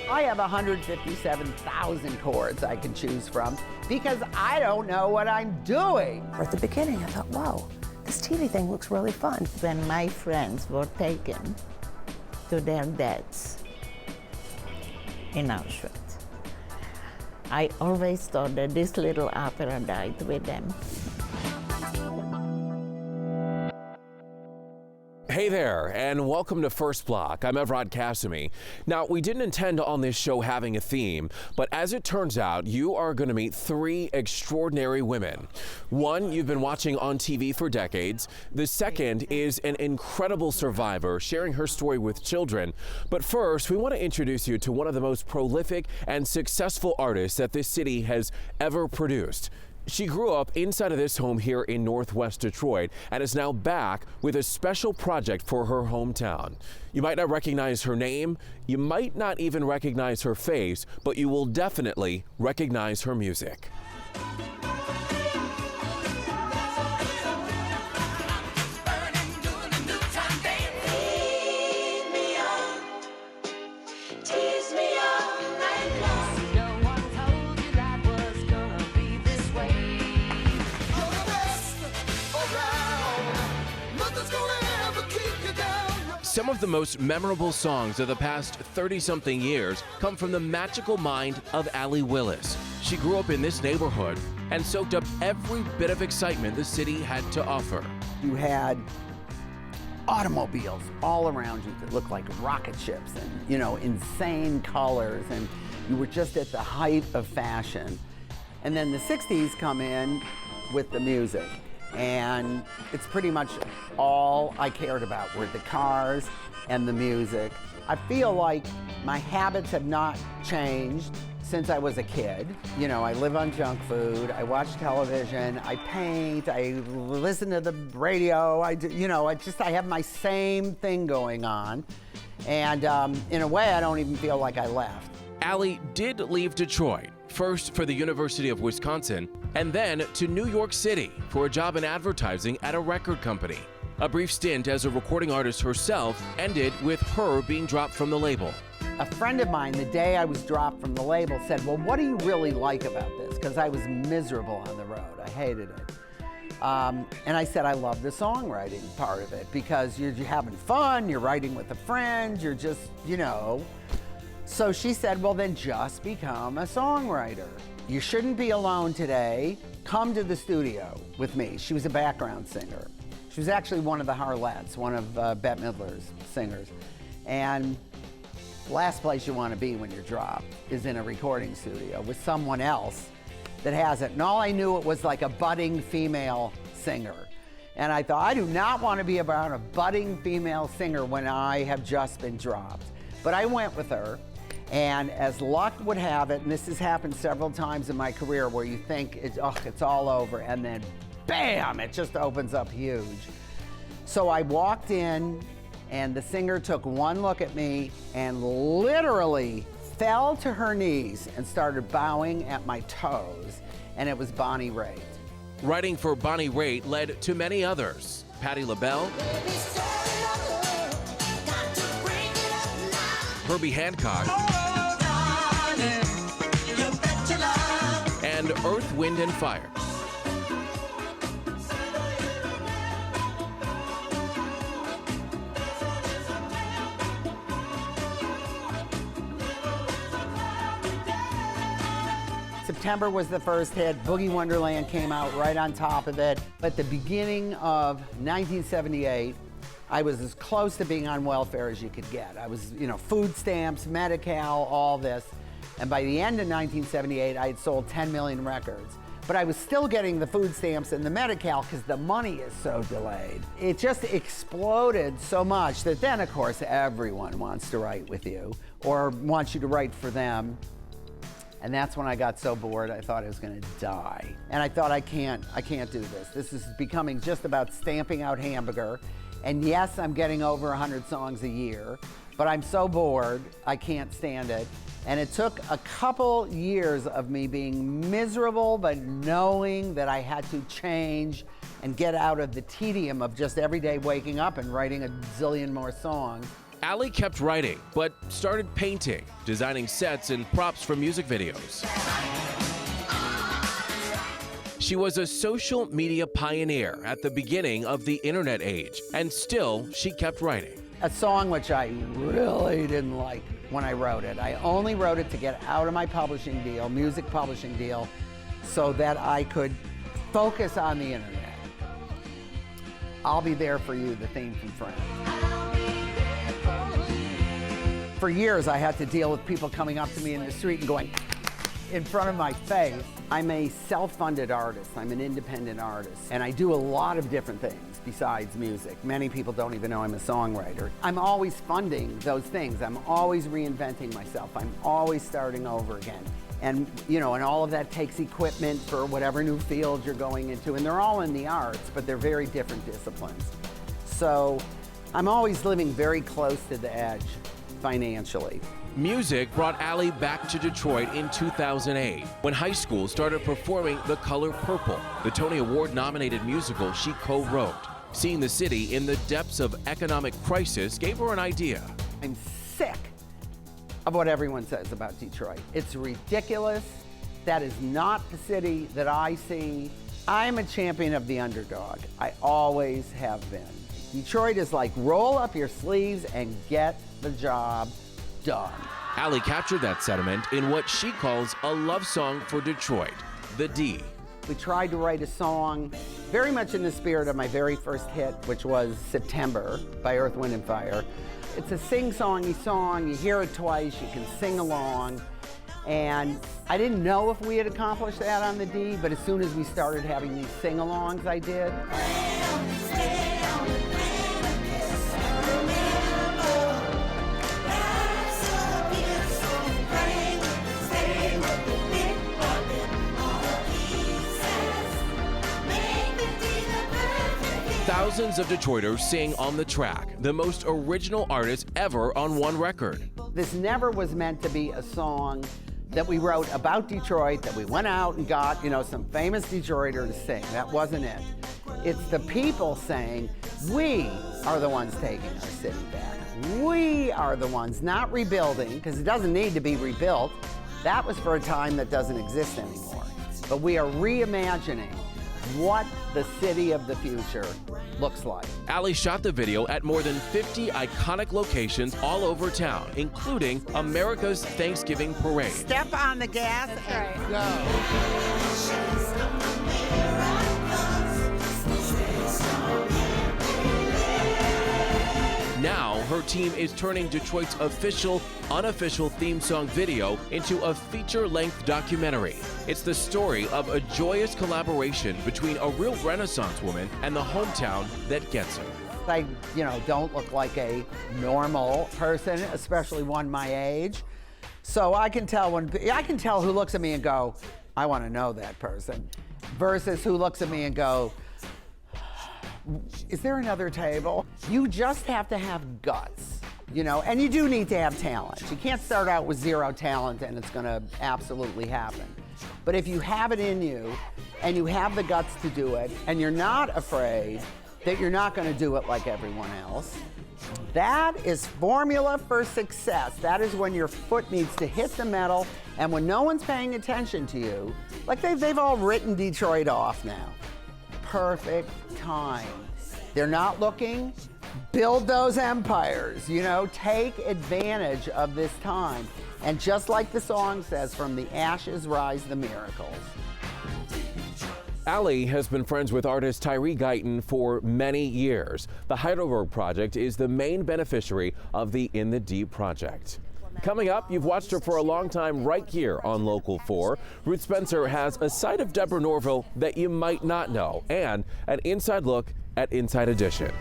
I have 157,000 chords I can choose from because I don't know what I'm doing. At the beginning, I thought, wow, this TV thing looks really fun. When my friends were taken to their deaths in Auschwitz, I always thought that this little opera died with them. Hey there, and welcome to First Block. I'm Evrod Cassimy. Now, we didn't intend on this show having a theme, but as it turns out, you are going to meet three extraordinary women. One you've been watching on TV for decades. The second is an incredible survivor sharing her story with children. But first, we want to introduce you to one of the most prolific and successful artists that this city has ever produced. She grew up inside of this home here in Northwest Detroit and is now back with a special project for her hometown. You might not recognize her name, you might not even recognize her face, but you will definitely recognize her music. Some of the most memorable songs of the past 30-something years come from the magical mind of Allee Willis. She grew up in this neighborhood and soaked up every bit of excitement the city had to offer. You had automobiles all around you that looked like rocket ships and, you know, insane colors, and you were just at the height of fashion. And then the 60s come in with the music. And it's pretty much all I cared about were the cars and the music. I feel like my habits have not changed since I was a kid. You know, I live on junk food, I watch television, I paint, I listen to the radio, I have my same thing going on. And in a way, I don't even feel like I left. Allee did leave Detroit, first for the University of Wisconsin, and then to New York City for a job in advertising at a record company. A brief stint as a recording artist herself ended with her being dropped from the label. A friend of mine, the day I was dropped from the label, said, well, what do you really like about this? Because I was miserable on the road. I hated it. And I said, I love the songwriting part of it because you're having fun, you're writing with a friend, you're just, you know. So she said, well, then just become a songwriter. You shouldn't be alone today. Come to the studio with me. She was a background singer. She was actually one of the Harlettes, one of Bette Midler's singers. And the last place you want to be when you're dropped is in a recording studio with someone else that has it. And all I knew, it was like a budding female singer. And I thought, I do not want to be around a budding female singer when I have just been dropped. But I went with her. And as luck would have it, and this has happened several times in my career where you think it's all over, and then bam, it just opens up huge. So I walked in, and the singer took one look at me and literally fell to her knees and started bowing at my toes, and it was Bonnie Raitt. Writing for Bonnie Raitt led to many others. Patti LaBelle, Herbie Hancock, and Earth, Wind and Fire. September was the first hit. Boogie Wonderland came out right on top of it. At the beginning of 1978, I was as close to being on welfare as you could get. I was, you know, food stamps, Medi-Cal, all this. And by the end of 1978, I had sold 10 million records. But I was still getting the food stamps and the Medi-Cal because the money is so delayed. It just exploded so much that then, of course, everyone wants to write with you or wants you to write for them. And that's when I got so bored, I thought I was gonna die. And I thought, I can't do this. This is becoming just about stamping out hamburger. And yes, I'm getting over 100 songs a year, but I'm so bored, I can't stand it. And it took a couple years of me being miserable, but knowing that I had to change and get out of the tedium of just every day waking up and writing a zillion more songs. Allee kept writing, but started painting, designing sets and props for music videos. She was a social media pioneer at the beginning of the internet age, and still she kept writing. A song which I really didn't like when I wrote it. I only wrote it to get out of my publishing deal, music publishing deal, so that I could focus on the internet. I'll Be There For You, the theme from Friends. For years, I had to deal with people coming up to me in the street and going in front of my face. I'm a self-funded artist. I'm an independent artist, and I do a lot of different things besides music. Many people don't even know I'm a songwriter. I'm always funding those things. I'm always reinventing myself. I'm always starting over again. And, you know, and all of that takes equipment for whatever new field you're going into. And they're all in the arts, but they're very different disciplines. So I'm always living very close to the edge financially. Music brought Allee back to Detroit in 2008, when high school started performing The Color Purple, the Tony Award-nominated musical she co-wrote. Seeing the city in the depths of economic crisis gave her an idea. I'm sick of what everyone says about Detroit. It's ridiculous. That is not the city that I see. I'm a champion of the underdog. I always have been. Detroit is like roll up your sleeves and get the job done. Allee captured that sentiment in what she calls a love song for Detroit, The D. We tried to write a song very much in the spirit of my very first hit, which was September by Earth, Wind & Fire. It's a sing-songy song. You hear it twice, you can sing along. And I didn't know if we had accomplished that on the D, but as soon as we started having these sing-alongs, I did. Thousands of Detroiters sing on the track, the most original artist ever on one record. This never was meant to be a song that we wrote about Detroit, that we went out and got, you know, some famous Detroiter to sing. That wasn't it. It's the people saying, we are the ones taking our city back. We are the ones not rebuilding, because it doesn't need to be rebuilt. That was for a time that doesn't exist anymore. But we are reimagining what the city of the future looks like. Allee shot the video at more than 50 iconic locations all over town, including America's Thanksgiving Parade. Step on the gas and go. Now, her team is turning Detroit's official, unofficial theme song video into a feature-length documentary. It's the story of a joyous collaboration between a real Renaissance woman and the hometown that gets her. I, you know, don't look like a normal person, especially one my age. So I can tell who looks at me and go, I want to know that person, versus who looks at me and go, is there another table? You just have to have guts, you know, and you do need to have talent. You can't start out with zero talent and it's gonna absolutely happen. But if you have it in you and you have the guts to do it and you're not afraid that you're not gonna do it like everyone else, that is formula for success. That is when your foot needs to hit the metal and when no one's paying attention to you, like they've all written Detroit off now. Perfect time. They're not looking. Build those empires, you know, take advantage of this time. And just like the song says, from the ashes rise the miracles. Allee has been friends with artist Tyree Guyton for many years. The Heidelberg Project is the main beneficiary of the In the Deep project. Coming up, you've watched her for a long time right here on Local 4. Ruth Spencer has a side of Deborah Norville that you might not know and an inside look at Inside Edition.